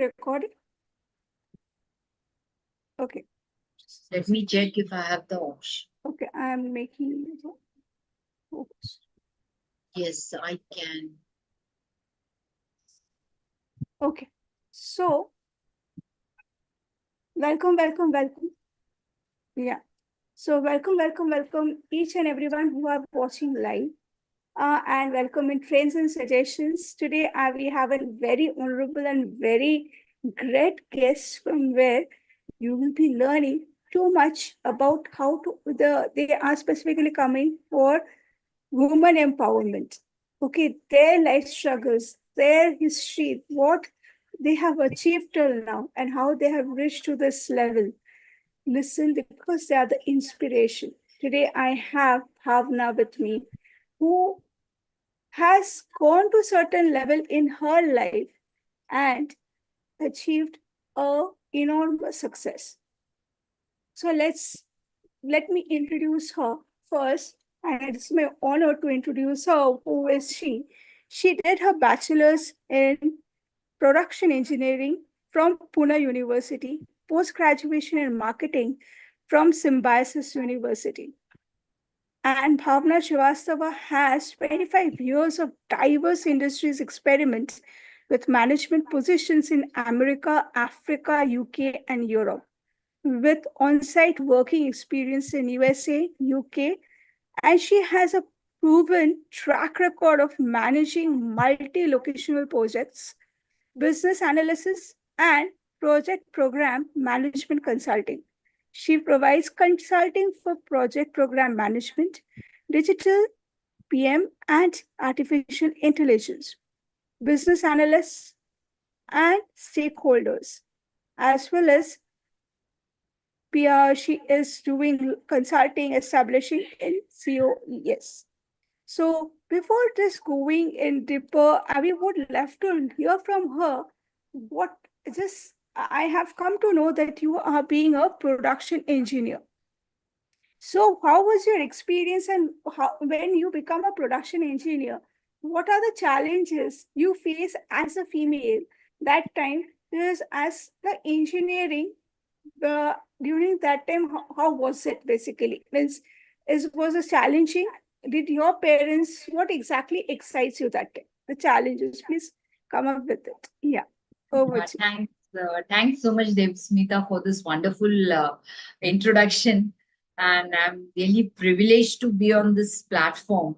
recording? Okay. Let me check if I have the option. Okay, I am making focus. Yes, I can. Okay. So, welcome. Yeah. So, welcome each and everyone who are watching live. And welcome in Trends and Suggestions. Today, we have a very honorable and very great guest from where you will be learning too much about how to they are specifically coming for women empowerment. Okay, their life struggles, their history, what they have achieved till now, and how they have reached to this level. Listen, because they are the inspiration. Today, I have Bhavna with me, who has gone to certain level in her life and achieved a enormous success. So let me introduce her first, and it's my honor to introduce her. Who is she? She did her bachelor's in production engineering from Pune University, post-graduation in marketing from Symbiosis University. And Bhavana Shrivastava has 25 years of diverse industries experiments with management positions in America, Africa, UK, and Europe, with on-site working experience in USA, UK, and she has a proven track record of managing multi-locational projects, business analysis, and project program management consulting. She provides consulting for project program management, digital PM, and artificial intelligence, business analysts, and stakeholders, as well as she is doing consulting, establishing in COES. So before this going in deeper, we would love to hear from her what just I have come to know that you are being a production engineer. So how was your experience, and how, when you become a production engineer, what are the challenges you face as a female that time? Because as the engineering, during that time, how was it basically? Means, was it challenging? Did your parents, what exactly excites you that time? The challenges, please come up with it. Yeah, over to you. Thanks so much, Debasmita, for this wonderful introduction. And I'm really privileged to be on this platform.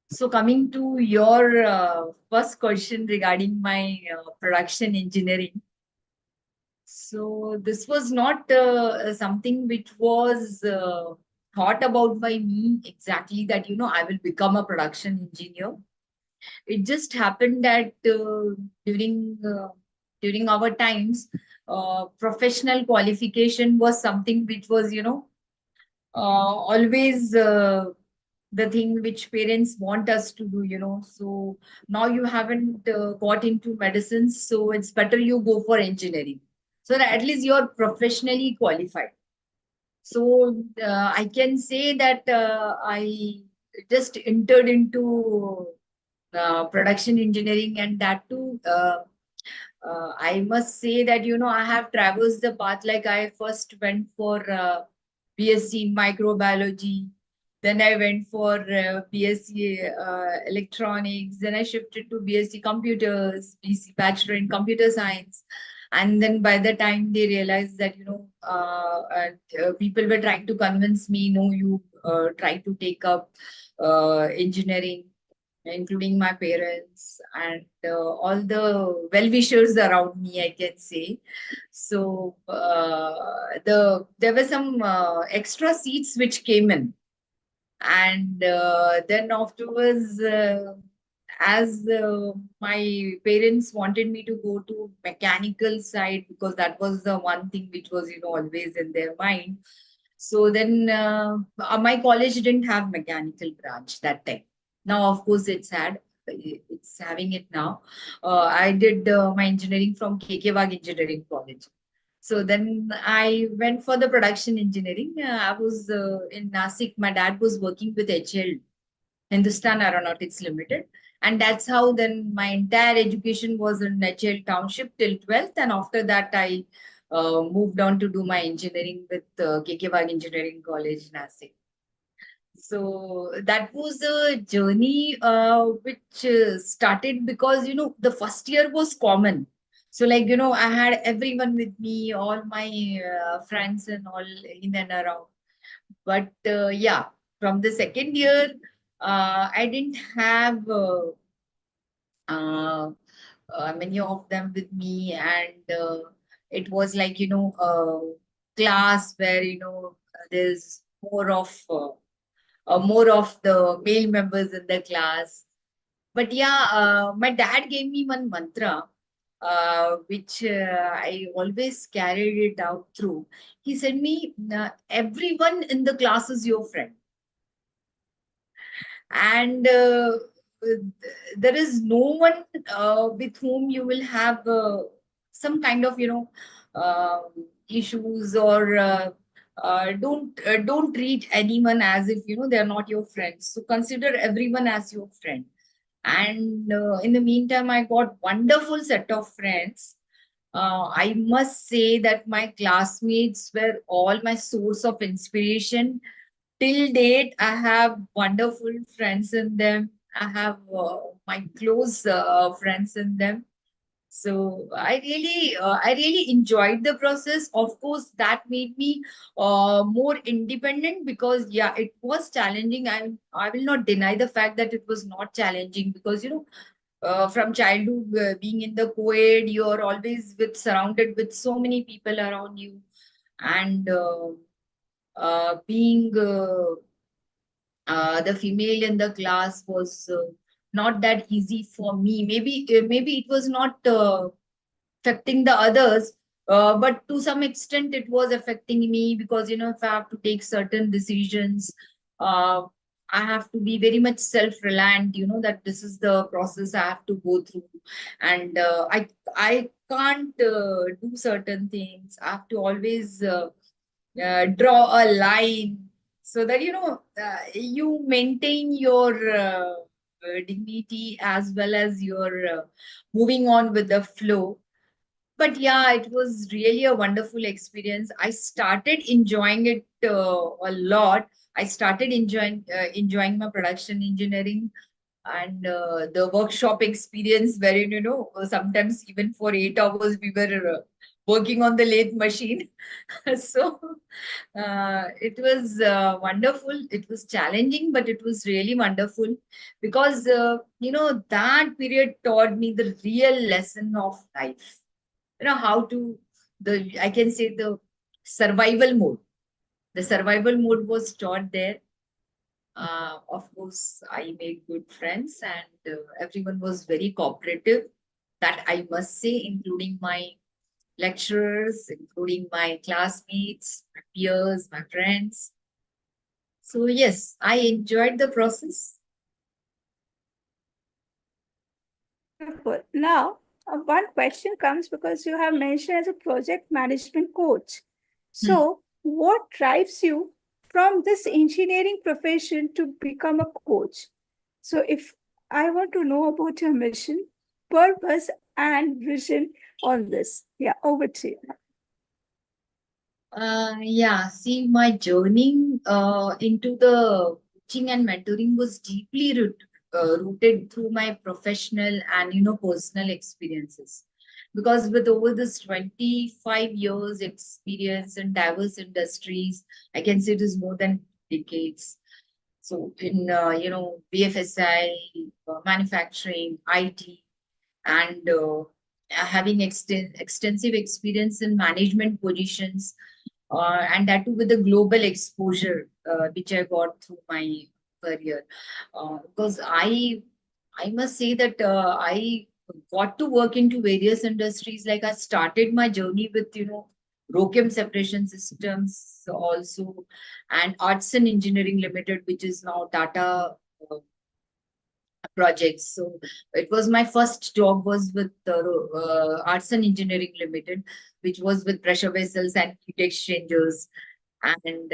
So coming to your first question regarding my production engineering. So this was not something which was thought about by me exactly that, I will become a production engineer. It just happened that during our times, professional qualification was something which was, always the thing which parents want us to do. So now you haven't got into medicine, so it's better you go for engineering, so that at least you're professionally qualified. So I can say that I just entered into production engineering, and that too, I must say that, I have traversed the path. Like, I first went for BSc in microbiology, then I went for BSc electronics, then I shifted to BSc computers, BSc bachelor in computer science. And then by the time they realized that, people were trying to convince me, no, you try to take up engineering, including my parents and all the well-wishers around me, I can say. So there were some extra seats which came in. And then afterwards, as my parents wanted me to go to mechanical side, because that was the one thing which was, always in their mind. So then my college didn't have mechanical branch that time. Now, of course, it's having it now. I did my engineering from KK Wag Engineering College. So then I went for the production engineering. I was in Nasik. My dad was working with HL, Hindustan Aeronautics Limited. And that's how then my entire education was in Nechel Township till 12th. And after that, I moved on to do my engineering with KK Wag Engineering College, Nasik. So that was a journey which started because, the first year was common. So, like, I had everyone with me, all my friends and all in and around. But yeah, from the second year, I didn't have uh, many of them with me. And it was like, class where, there's more of the male members in the class. But yeah, my dad gave me one mantra, which I always carried it out through. He said me, everyone in the class is your friend. And there is no one with whom you will have some kind of, issues, or don't treat anyone as if, they're not your friends. So consider everyone as your friend. And in the meantime, I got wonderful set of friends. I must say that my classmates were all my source of inspiration. Till date, I have wonderful friends in them. I have my close friends in them. So I really enjoyed the process. Of course, that made me more independent, because yeah, it was challenging. I will not deny the fact that it was not challenging, because from childhood, being in the co-ed, you're always surrounded with so many people around you. And being the female in the class was not that easy for me. Maybe it was not affecting the others, but to some extent it was affecting me, because if I have to take certain decisions, uh, I have to be very much self-reliant. That this is the process I have to go through, and I can't do certain things. I have to always draw a line, so that you maintain your dignity, as well as your moving on with the flow. But yeah, it was really a wonderful experience. I started enjoying it a lot. I started enjoying my production engineering, and the workshop experience, wherein sometimes even for 8 hours we were working on the lathe machine. So it was wonderful. It was challenging, but it was really wonderful, because that period taught me the real lesson of life. How to, the I can say, the survival mode. The survival mode was taught there. Of course, I made good friends, and everyone was very cooperative. That I must say, including my lecturers, including my classmates, my peers, my friends. So yes, I enjoyed the process. Wonderful. Now, one question comes because you have mentioned as a project management coach. Hmm. So, what drives you from this engineering profession to become a coach? So, if I want to know about your mission, purpose, and vision on this, yeah, over to you. Yeah, see, my journey into the coaching and mentoring was deeply rooted through my professional and personal experiences. Because with over this 25 years experience in diverse industries, I can say it is more than decades. So in BFSI, manufacturing, IT, and having extensive experience in management positions, and that too with the global exposure which I got through my career. Because I must say that I got to work into various industries. Like, I started my journey with Rochem separation systems also, and Arts and Engineering Limited, which is now Tata projects. So it was my first job was with Arts and Engineering Limited, which was with pressure vessels and heat exchangers. And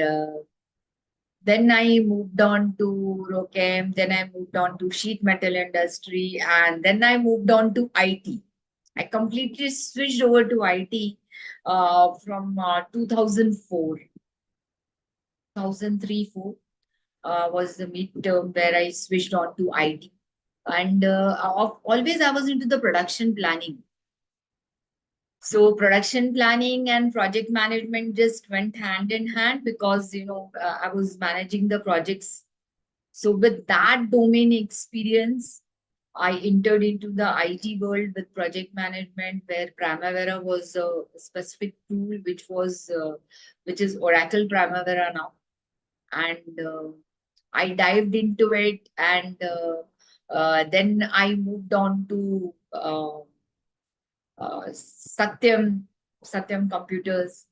Then I moved on to Rochem, then I moved on to sheet metal industry, and then I moved on to IT. I completely switched over to IT from 2004. 2003 4 was the midterm where I switched on to IT. And always I was into the production planning. So production planning and project management just went hand in hand because, I was managing the projects. So with that domain experience, I entered into the IT world with project management, where Primavera was a specific tool, which is Oracle Primavera now. And I dived into it, and then I moved on to Satyam Computers.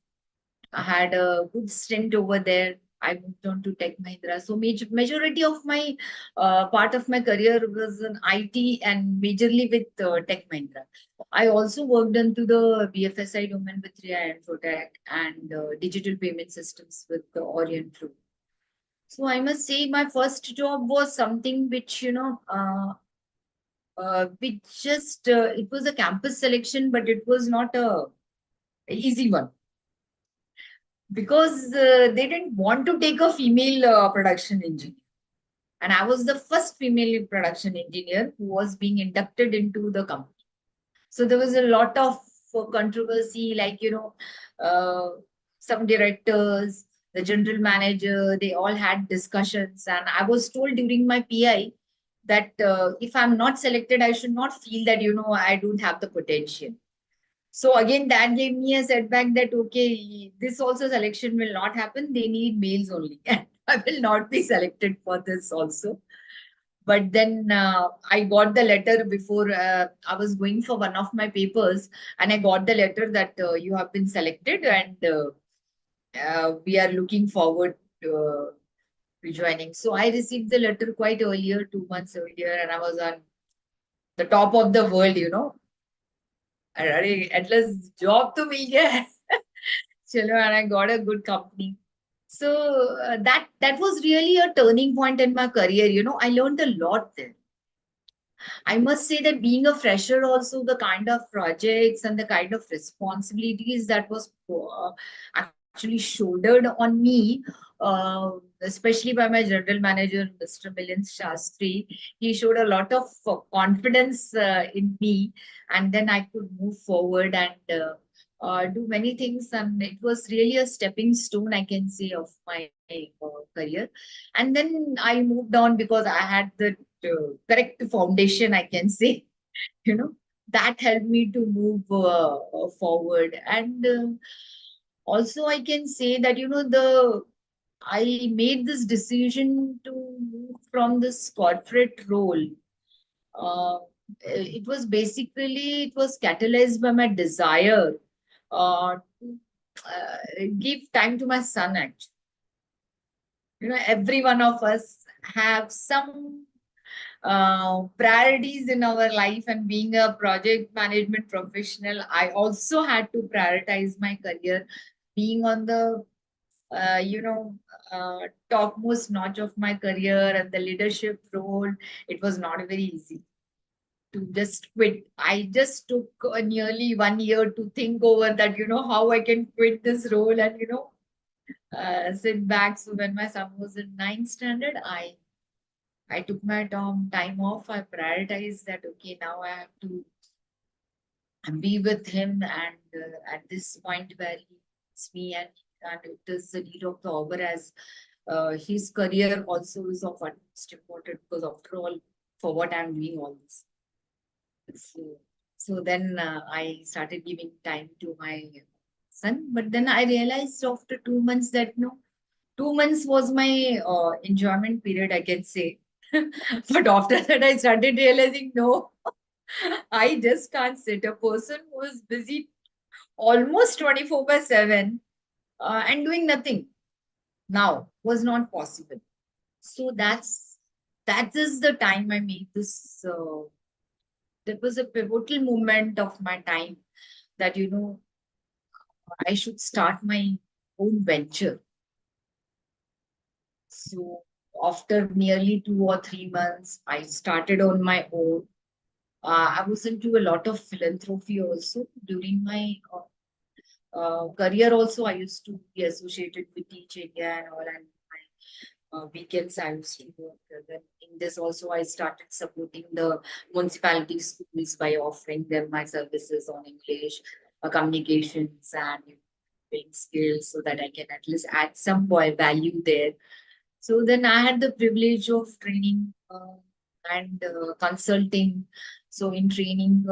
I had a good stint over there. I moved on to Tech Mahindra. So majority of my part of my career was in IT and majorly with Tech Mahindra. I also worked into the BFSI domain with Ria Infotech and digital payment systems with the Orient Group. So I must say my first job was something which, it was a campus selection, but it was not a easy one because they didn't want to take a female production engineer. And I was the first female production engineer who was being inducted into the company. So there was a lot of controversy, like, some directors, the general manager, they all had discussions. And I was told during my PI that if I'm not selected, I should not feel that, I don't have the potential. So again, that gave me a setback that, okay, this also selection will not happen. They need males only. And I will not be selected for this also. But then I got the letter before I was going for one of my papers, and I got the letter that you have been selected, and we are looking forward to joining. So I received the letter quite earlier, 2 months earlier, and I was on the top of the world. अरे at least job to मिल गया है चलो, and I got a good company. So that was really a turning point in my career. I learned a lot there. I must say that being a fresher, also the kind of projects and the kind of responsibilities that was actually shouldered on me, especially by my general manager, Mr. Milind Shastri. He showed a lot of confidence in me, and then I could move forward and do many things. And it was really a stepping stone, I can say, of my career. And then I moved on because I had the correct foundation, I can say, you know, that helped me to move forward. And also, I can say that, I made this decision to move from this corporate role. Uh, it was catalyzed by my desire to give time to my son, actually. Every one of us have some priorities in our life, and being a project management professional, I also had to prioritize my career. Being on the uh, you know topmost notch of my career and the leadership role, it was not very easy to just quit. I just took nearly 1 year to think over that, how I can quit this role and sit back. So when my son was in ninth standard, I took my time off. I prioritized that, okay, now I have to be with him. And at this point where he needs me, and it is the need of the hour, as his career also is of utmost importance, because after all, for what I'm doing all this. So then I started giving time to my son. But then I realized after 2 months that no, 2 months was my enjoyment period, I can say. But after that, I started realizing, no, I just can't sit. A person who is busy almost 24 by 7 and doing nothing now was not possible. So that is the time I made this. That was a pivotal moment of my time that, I should start my own venture. So after nearly 2 or 3 months, I started on my own. I was into a lot of philanthropy also during my career. Also, I used to be associated with teaching and all, and weekends I used to work. Then in this also, I started supporting the municipality schools by offering them my services on English, communications, and doing skills, so that I can at least add some value there. So then I had the privilege of training and consulting. So in training,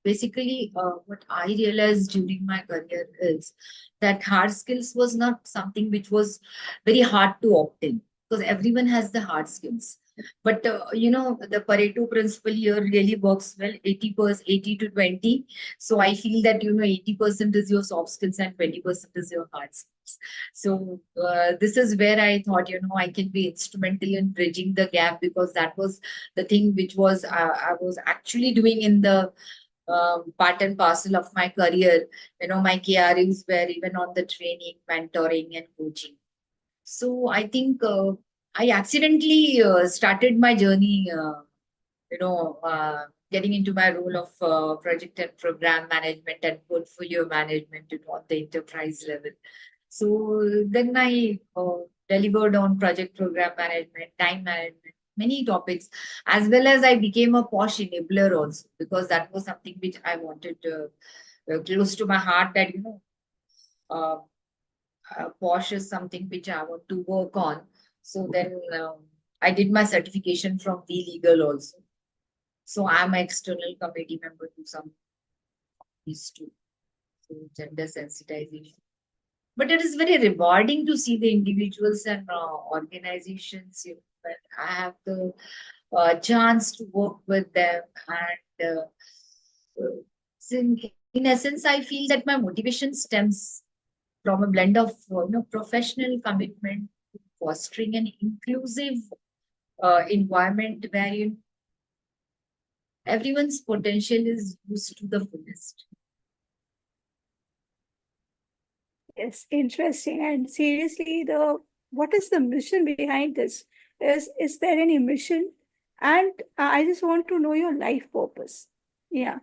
basically, what I realized during my career is that hard skills was not something which was very hard to obtain, because everyone has the hard skills. But the Pareto principle here really works well, 80%, 80 to 20. So I feel that 80% is your soft skills and 20% is your hard skills. So this is where I thought, I can be instrumental in bridging the gap, because that was the thing which was I was actually doing in the part and parcel of my career. My KRUs were even on the training, mentoring, and coaching. So I think I accidentally started my journey, getting into my role of project and program management and portfolio management on the enterprise level. So then I delivered on project program management, time management, many topics, as well as I became a posh enabler also, because that was something which I wanted close to my heart, that, uh, posh is something which I want to work on. So then I did my certification from V Legal also. So I'm an external committee member to some of these two. So gender sensitization. But it is very rewarding to see the individuals and organizations, when I have the chance to work with them. And in essence, I feel that my motivation stems from a blend of professional commitment to fostering an inclusive environment where everyone's potential is used to the fullest. Yes, interesting. And seriously, the what is the mission behind this? Is there any mission? And I just want to know your life purpose. Yeah.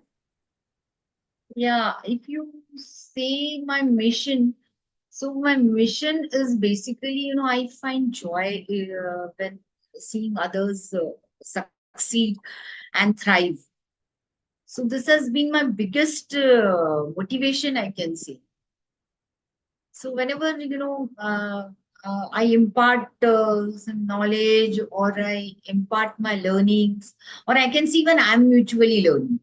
Yeah, if you say my mission, so my mission is basically, I find joy when seeing others succeed and thrive. So this has been my biggest motivation, I can say. So whenever, I impart some knowledge, or I impart my learnings, or I can see when I'm mutually learning.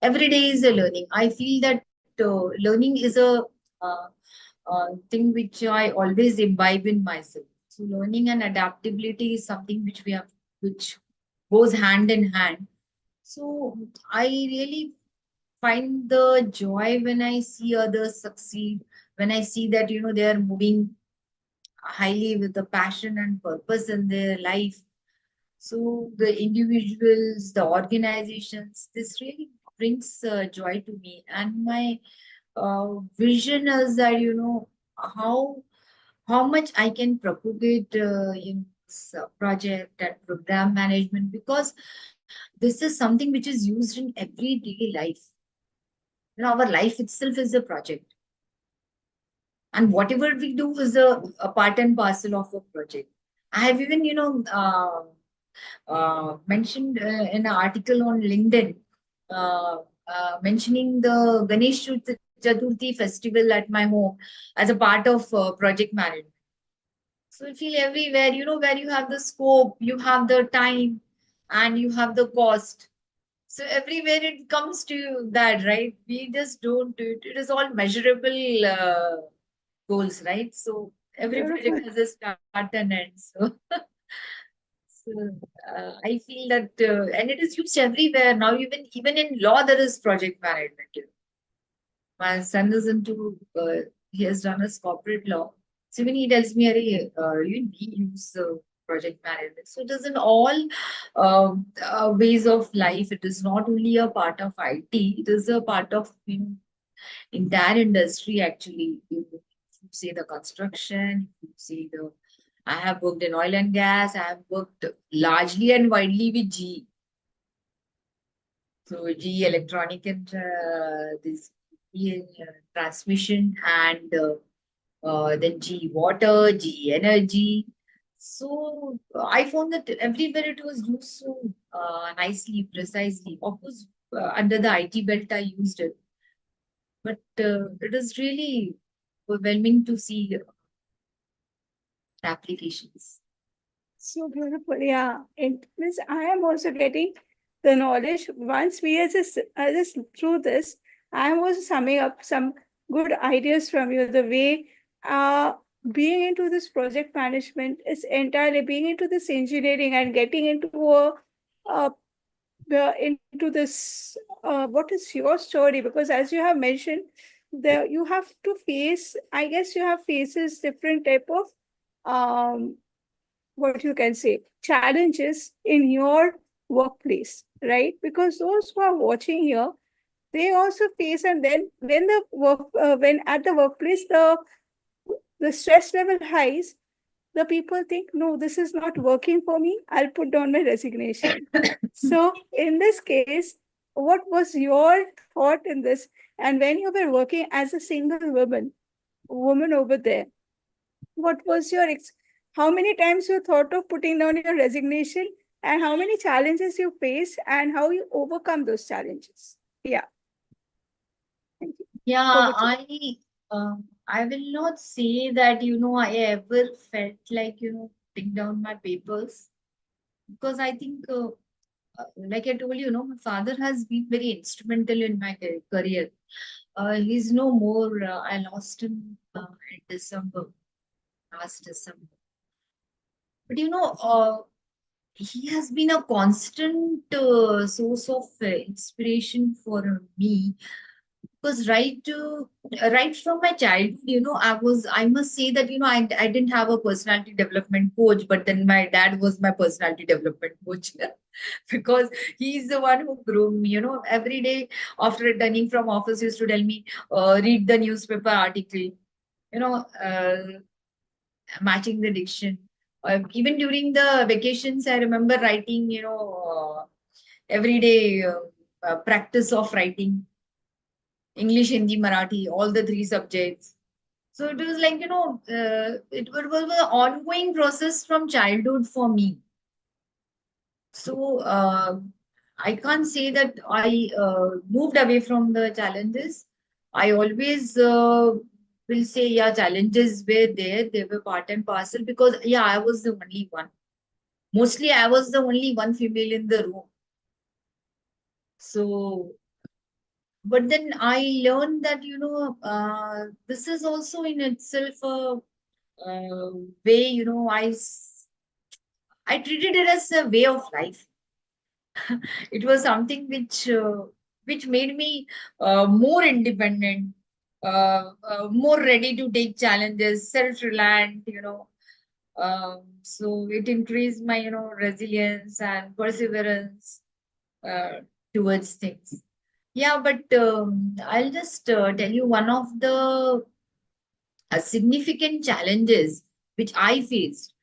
Every day is a learning. I feel that learning is a uh, thing which I always imbibe in myself. So learning and adaptability is something which which goes hand in hand. So I really find the joy when I see others succeed, when I see that, they are moving highly with the passion and purpose in their life. So the individuals, the organizations, this really brings joy to me. And my vision is that, how much I can propagate in this project and program management, because this is something which is used in everyday life. Our life itself is a project, and whatever we do is a part and parcel of a project. I have even, mentioned in an article on LinkedIn, uh, mentioning the Ganesh Chaturthi festival at my home as a part of project management. So I feel everywhere, where you have the scope, you have the time, and you have the cost. So everywhere it comes to that, right? We just don't do it. It is all measurable goals, right? So every Beautiful. project has a start and end. So, so I feel that, and it is used everywhere now. Even in law, there is project management. My son is into, he has done his corporate law. So when he tells me, "Arey, we use project management." So it is in all ways of life. It is not only a part of IT, it is a part of, entire industry actually. If you say the construction, if you say the I have worked in oil and gas. I have worked largely and widely with GE. So GE Electronic and this GE transmission and then GE Water, GE Energy. So I found that everywhere it was used so nicely, precisely. Of course, under the IT belt, I used it, but it is really overwhelming to see applications. So beautiful. Yeah. It means I am also getting the knowledge. Once we are just through this, I am also summing up some good ideas from you. The way uh, being into this project management is entirely being into this engineering and getting into a into this what is your story, because as you have mentioned, there you have to face, I guess you have faces different type of what you can say challenges in your workplace, right? Because those who are watching here, they also face, and then when the work when at the workplace the stress level highs, the people think, no, this is not working for me, I'll put down my resignation. So in this case, what was your thought in this? And when you were working as a single woman over there, what was your how many times you thought of putting down your resignation, and how many challenges you faced and how you overcome those challenges? Yeah, thank you. Yeah, Over to you. I will not say that, I ever felt like, putting down my papers, because I think, like I told you, my father has been very instrumental in my career. He's no more. I lost him in December, last December. But he has been a constant source of inspiration for me, because right from my childhood, I must say that, I didn't have a personality development coach, but then my dad was my personality development coach. Because he's the one who groomed me, every day after returning from office, he used to tell me, read the newspaper article, matching the diction. Even during the vacations, I remember writing, every day practice of writing English, Hindi, Marathi, all the three subjects. So it was like, was an ongoing process from childhood for me. So I can't say that I moved away from the challenges. I always will say, yeah, challenges were there. They were part and parcel, because, yeah, I was the only one. Mostly, I was the only one female in the room. So, but then I learned that, this is also in itself a way, I treated it as a way of life. It was something which made me more independent, more ready to take challenges, self-reliant, so it increased my, resilience and perseverance towards things. Yeah, but I'll just tell you one of the significant challenges which I faced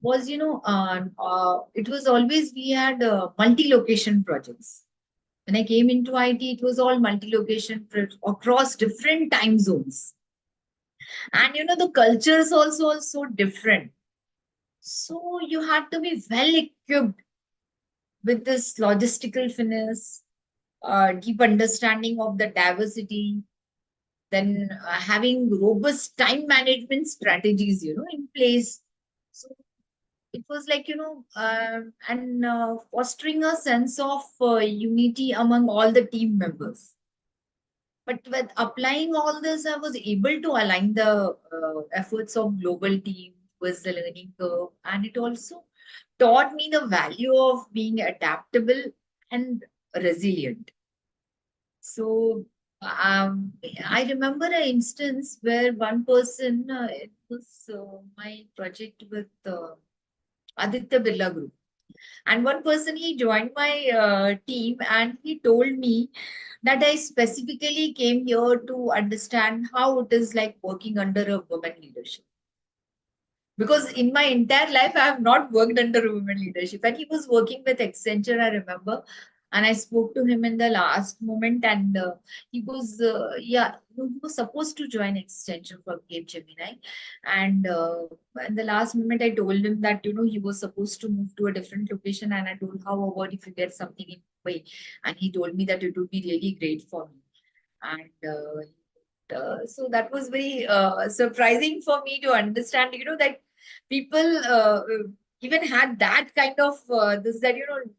was, it was always we had multi-location projects. When I came into IT, it was all multi-location across different time zones. And, the cultures also are so different. So you had to be well equipped with this logistical finesse, deep understanding of the diversity, then having robust time management strategies, in place. So it was like, and fostering a sense of unity among all the team members. But with applying all this, I was able to align the efforts of global team with the learning curve. And it also taught me the value of being adaptable and resilient. So I remember an instance where one person, it was my project with Aditya Birla Group. And one person, he joined my team, and he told me that I specifically came here to understand how it is like working under a woman leadership. Because in my entire life, I have not worked under women leadership. And he was working with Accenture, I remember. And I spoke to him in the last moment, and he was supposed to join Accenture for Cape Gemini. And in the last moment, I told him that, he was supposed to move to a different location. And I told, how about if you get something in Mumbai? And he told me that it would be really great for me. And so that was very surprising for me to understand, that people even had that kind of this that,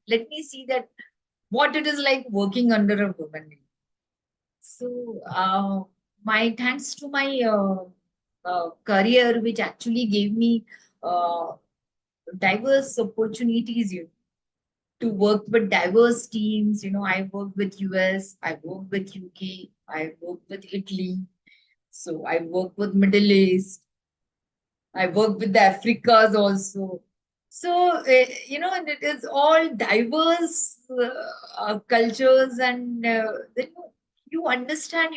let me see that what it is like working under a woman. So my thanks to my career, which actually gave me uh, diverse opportunities, to work with diverse teams. I worked with US, I worked with UK, I worked with Italy. So I work with Middle East. I work with the Africas also. So, and it is all diverse cultures, and then you understand,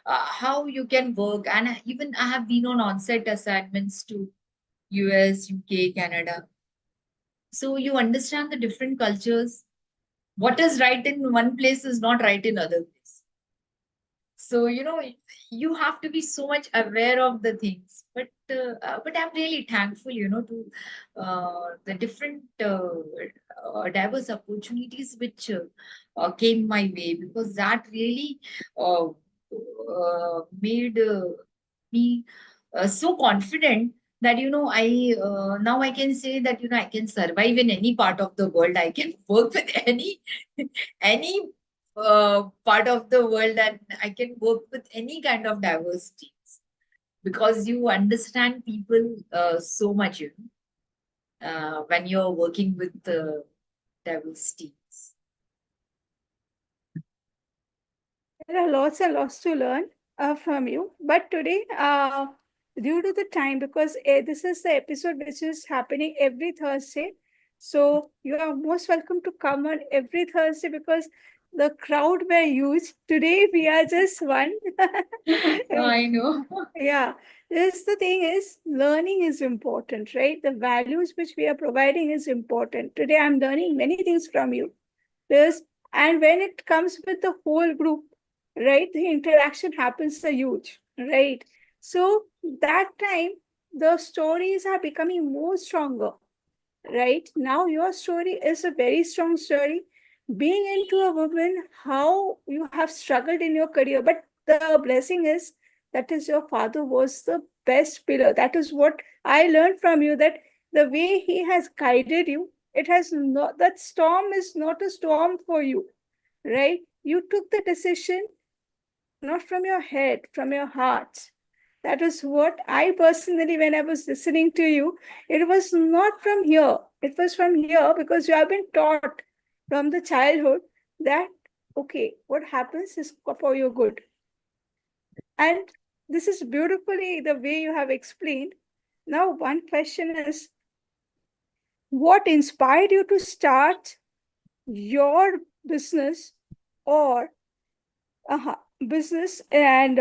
how you can work. And even I have been on onsite assignments to US, UK, Canada. So you understand the different cultures. What is right in one place is not right in other place. So, you have to be so much aware of the things. But I'm really thankful, to the different diverse opportunities which came my way, because that really made me so confident that, I now I can say that, I can survive in any part of the world. I can work with any part of the world, and I can work with any kind of diversity, because you understand people so much, when you're working with diverse teams. There are lots and lots to learn from you. But today, due to the time, because this is the episode which is happening every Thursday, so you are most welcome to come on every Thursday, because the crowd were huge. Today we are just one. I know. Yeah, this the thing is learning is important, right? The values which we are providing is important. Today I'm learning many things from you. This, and when it comes with the whole group, right, the interaction happens a huge, right? So that time the stories are becoming more stronger, right? Now your story is a very strong story. Being into a woman, how you have struggled in your career, but the blessing is that is your father was the best pillar. That is what I learned from you, that the way he has guided you, it has not, that storm is not a storm for you, right? You took the decision not from your head, from your heart. That is what I personally, when I was listening to you, it was not from here. It was from here because you have been taught from the childhood that, okay, what happens is for your good. And this is beautifully the way you have explained. Now, one question is, what inspired you to start your business, or uh business, and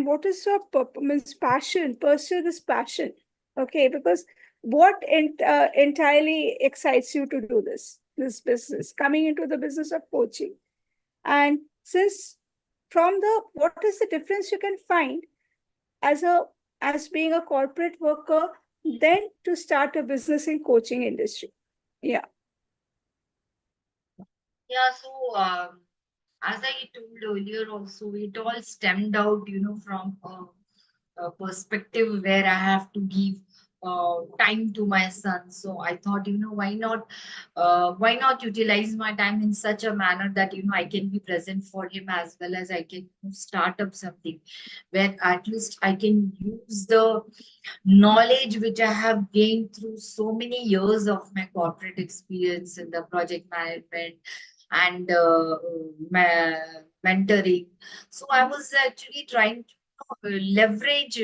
what is your means passion, pursue this passion? Okay, because what entirely excites you to do this business, coming into the business of coaching? And since from the, what is the difference you can find as a, as being a corporate worker, then to start a business in coaching industry? Yeah. Yeah, so as I told earlier also, it all stemmed out, from a perspective where I have to give time to my son. So I thought, why not utilize my time in such a manner that, I can be present for him, as well as I can start up something where at least I can use the knowledge which I have gained through so many years of my corporate experience in the project management and mentoring. So I was actually trying to leverage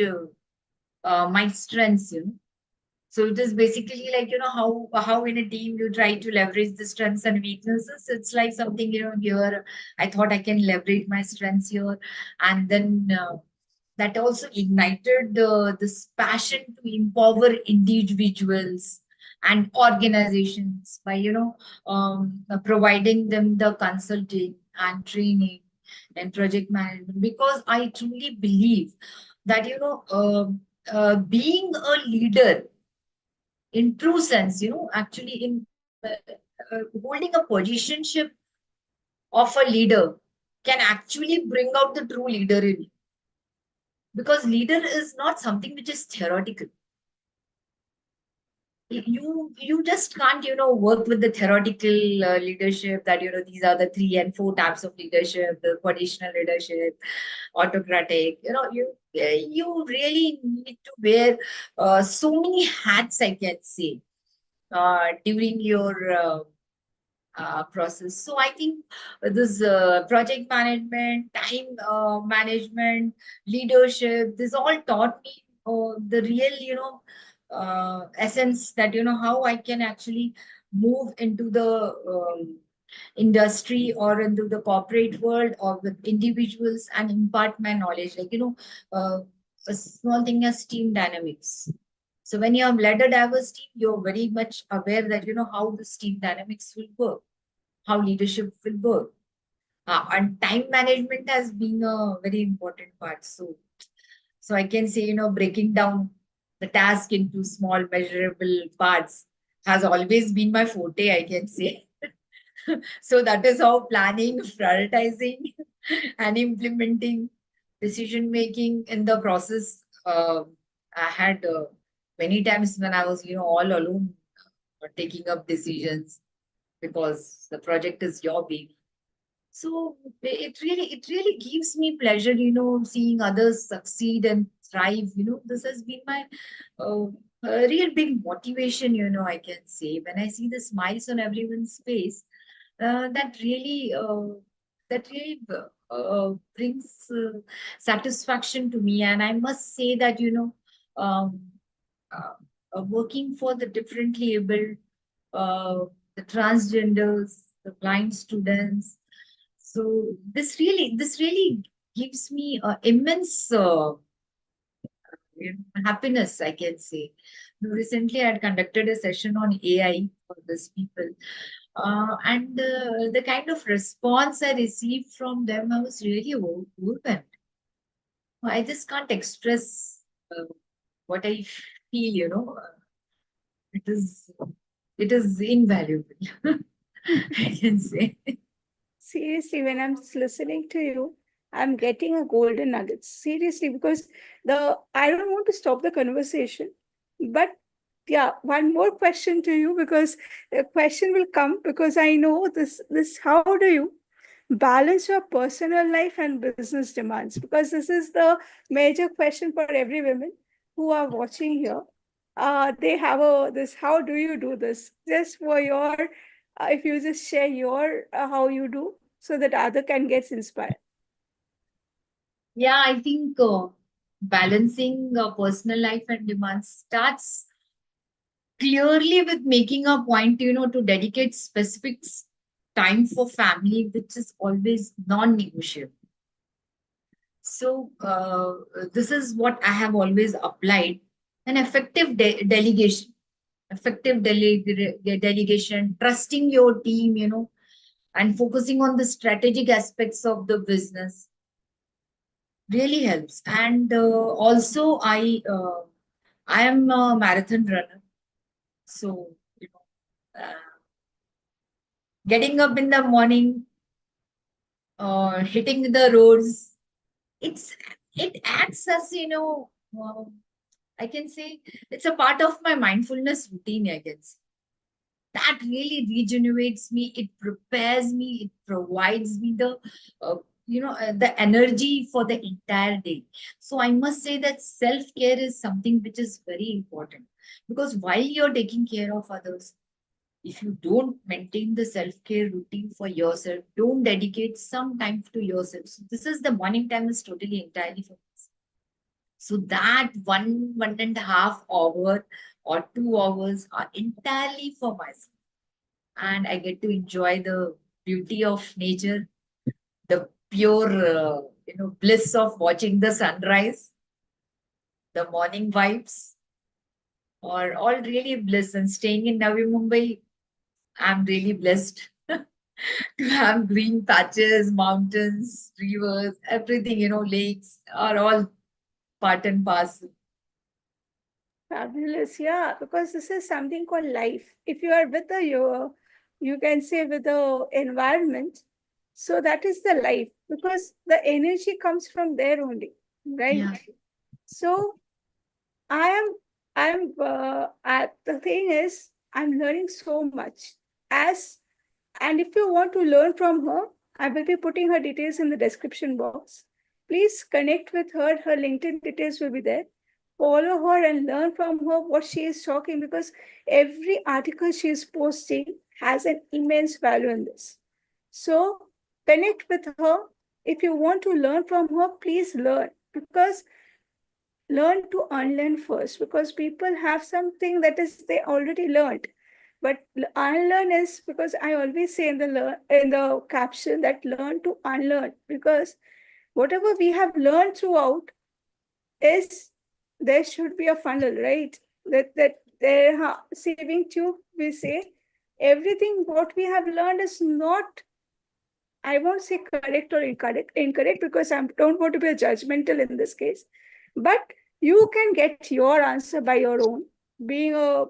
my strengths. So it is basically like, how in a team you try to leverage the strengths and weaknesses. It's like something, here I thought I can leverage my strengths here, and then that also ignited this passion to empower individuals and organizations by providing them the consulting and training and project management, because I truly believe that being a leader in true sense, actually in holding a positionship of a leader can actually bring out the true leader in you, because leader is not something which is theoretical. You just can't work with the theoretical leadership, that these are the 3 and 4 types of leadership, the traditional leadership, autocratic. You really need to wear so many hats, I can say, during your process. So I think this project management, time management, leadership, this all taught me the real, essence, that, how I can actually move into the industry or into the corporate world or with individuals and impart my knowledge. Like, a small thing as team dynamics. So when you have led a diverse team, you're very much aware that, how this team dynamics will work, how leadership will work. And time management has been a very important part. So I can say, breaking down the task into small measurable parts has always been my forte, I can say. So that is how planning, prioritizing, and implementing decision making in the process. I had many times when I was, all alone, taking up decisions, because the project is your baby. So it really gives me pleasure, seeing others succeed and thrive. This has been my uh, a real big motivation, I can say. When I see the smiles on everyone's face, uh, that really uh, that really brings satisfaction to me. And I must say that, um, working for the differently abled, the transgenders, the blind students. So this really gives me immense happiness, I can say. Recently, I had conducted a session on AI for these people, and the kind of response I received from them, I was really overwhelmed. I just can't express what I feel. It is it is invaluable. I can say. Seriously, when I'm listening to you, I'm getting a golden nugget. Seriously, because I don't want to stop the conversation, but yeah, one more question to you, because the question will come, because I know this how do you balance your personal life and business demands? Because this is the major question for every woman who are watching here. They have a this. How do you do this? Just for your, if you just share your how you do, so that other can get inspired. Yeah, I think balancing personal life and demands starts clearly with making a point, to dedicate specific time for family, which is always non-negotiable. So this is what I have always applied. An effective delegation, delegation, trusting your team, and focusing on the strategic aspects of the business really helps. And also, I am a marathon runner, so getting up in the morning, hitting the roads, it's it acts as, I can say it's a part of my mindfulness routine, I guess. That really regenerates me. It prepares me. It provides me the energy for the entire day. So I must say that self care is something which is very important, because while you're taking care of others, if you don't maintain the self care routine for yourself, don't dedicate some time to yourself. So this is the morning time is totally entirely for this. So that 1.5 hour or 2 hours are entirely for myself, and I get to enjoy the beauty of nature, the pure bliss of watching the sunrise, the morning vibes, or all really bliss. And staying in Navi Mumbai, I'm really blessed to have green patches, mountains, rivers, everything, lakes are all part and parcel. Fabulous, yeah, because this is something called life. If you are with the you can say with the environment, so that is the life because the energy comes from there only, right? Yeah. So the thing is, I'm learning so much. As and if you want to learn from her, I will be putting her details in the description box. Please connect with her. Her LinkedIn details will be there. Follow her and learn from her what she is talking because every article she is posting has an immense value in this. So connect with her. If you want to learn from her, please learn because learn to unlearn first because people have something that is they already learned, but unlearn is because I always say in the caption that learn to unlearn because whatever we have learned throughout is there should be a funnel, right? That there saving tube we say everything what we have learned is not, I won't say correct or incorrect because I don't want to be a judgmental in this case. But you can get your answer by your own, being a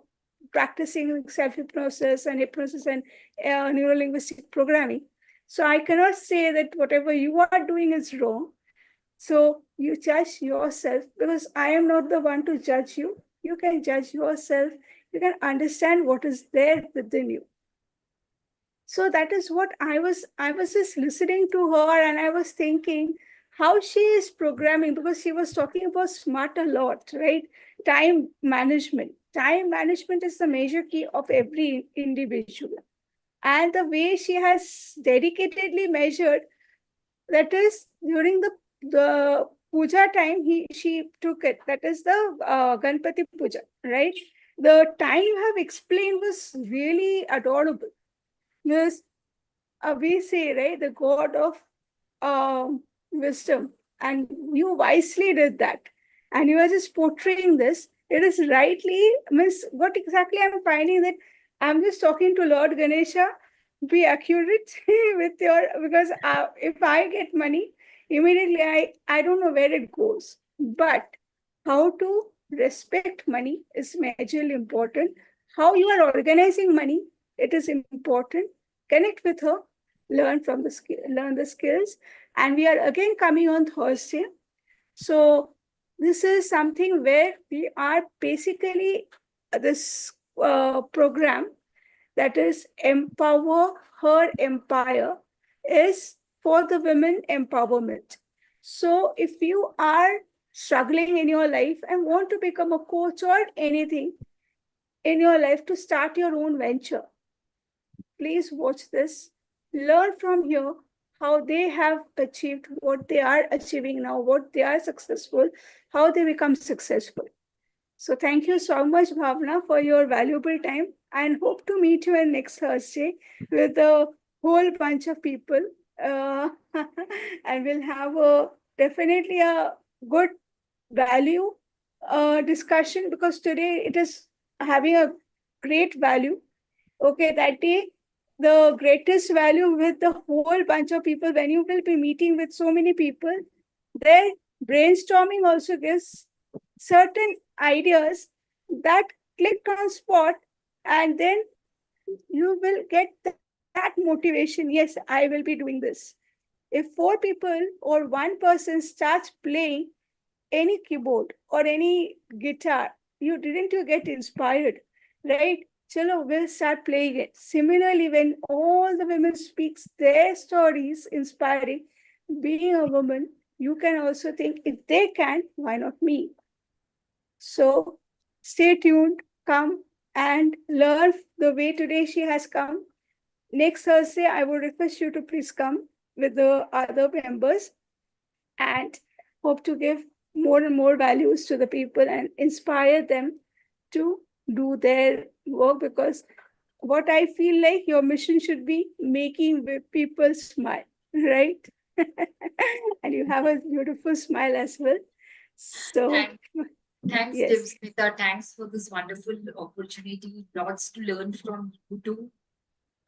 practicing self-hypnosis and hypnosis and neuro-linguistic programming. So I cannot say that whatever you are doing is wrong. So you judge yourself because I am not the one to judge you. You can judge yourself. You can understand what is there within you. So that is what I was just listening to her and I was thinking how she is programming because she was talking about smart a lot, right? Time management is the major key of every individual, and the way she has dedicatedly measured, that is during the puja time she took it, that is the Ganpati puja, right? The time you have explained was really adorable. Yes, we say, right, the God of wisdom, and you wisely did that. And you are just portraying this. It is rightly, means what exactly I'm finding that I'm just talking to Lord Ganesha. Be accurate with your because if I get money, immediately I don't know where it goes. But how to respect money is majorly important. How you are organizing money, it is important. Connect with her, learn the skills, and we are again coming on Thursday. So this is something where we are basically this program that is Empower Her Empire is for the women empowerment. So if you are struggling in your life and want to become a coach or anything in your life to start your own venture, please watch this. Learn from here how they have achieved what they are achieving now, what they are successful, how they become successful. So thank you so much, Bhavana, for your valuable time and hope to meet you on next Thursday with a whole bunch of people. Uh, and we'll have definitely a good value discussion because today it is having a great value. Okay, that day, the greatest value with the whole bunch of people, when you will be meeting with so many people, their brainstorming also gives certain ideas that clicked on spot, and then you will get that motivation. Yes, I will be doing this. If four people or one person starts playing any keyboard or any guitar, you get inspired, right? Chalo, we'll start playing it. Similarly, when all the women speaks their stories, inspiring, being a woman, you can also think if they can, why not me? So stay tuned, come and learn the way today she has come. Next Thursday, I would request you to please come with the other members and hope to give more and more values to the people and inspire them to do their work because what I feel like your mission should be making people smile, right? And you have a beautiful smile as well. So, Thanks, yes. Debasmita. Thanks for this wonderful opportunity. Lots to learn from you too.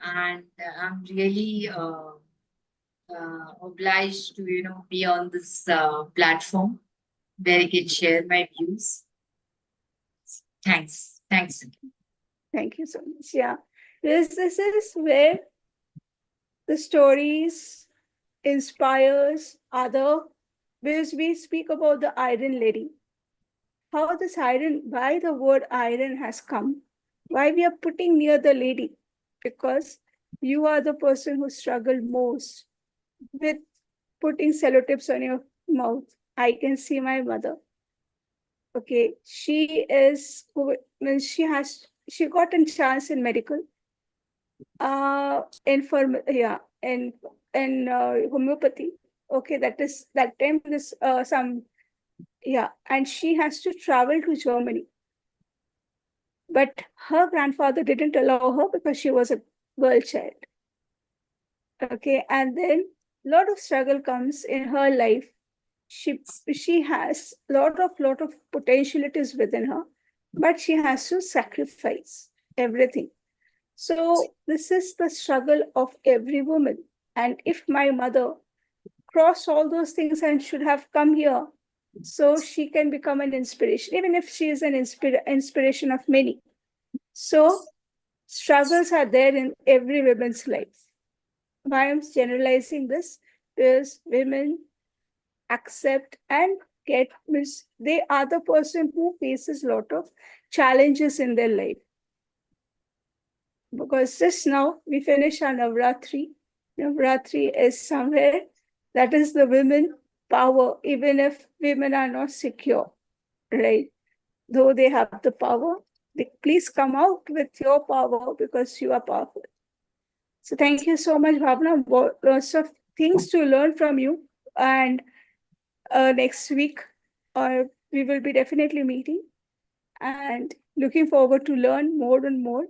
And I'm really obliged to, be on this platform where I can share my views. Thanks. Thanks. Thank you so much. Yeah. This is where the stories inspires other, because we speak about the iron lady. How this iron, why the word iron has come, why we are putting near the lady, because you are the person who struggled most with putting sellotape on your mouth. I can see my mother. Okay, she is, she got a chance in medical, in homeopathy. Okay, that time this some, yeah, and she has to travel to Germany. But her grandfather didn't allow her because she was a girl child. Okay, and then a lot of struggle comes in her life. She she has lot of potentialities within her, but she has to sacrifice everything. So this is the struggle of every woman. And if my mother crossed all those things and should have come here, so she can become an inspiration, even if she is an inspiration of many. So struggles are there in every woman's life. Why I'm generalizing this is women accept and get, means they are the person who faces a lot of challenges in their life. Because just now we finish our Navratri. Navratri is somewhere that is the women power, even if women are not secure, right? Though they have the power, please come out with your power because you are powerful. So thank you so much, Bhavana. Lots of things to learn from you. And next week, we will be definitely meeting and looking forward to learn more and more.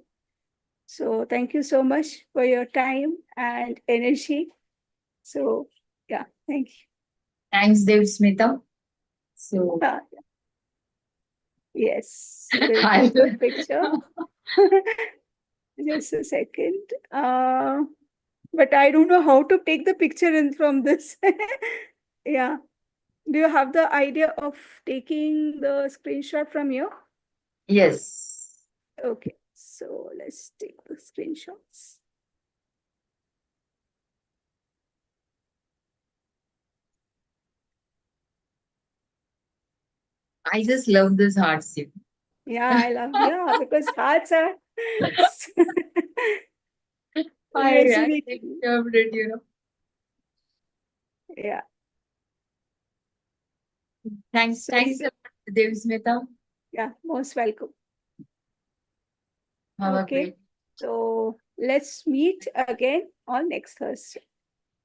So thank you so much for your time and energy. So yeah, thank you. Thanks, Debasmita. So Yes, we'll I take a picture. Just a second. But I don't know how to take the picture in from this. Yeah. Do you have the idea of taking the screenshot from here? Yes. Okay, so let's take the screenshots. I just love this heart shape. Yeah, I love, yeah, because hearts are I resonating. loved it. Yeah. Thanks, So, thanks a lot, Debasmita. yeah, most welcome. Have a Okay, great so let's meet again on next Thursday.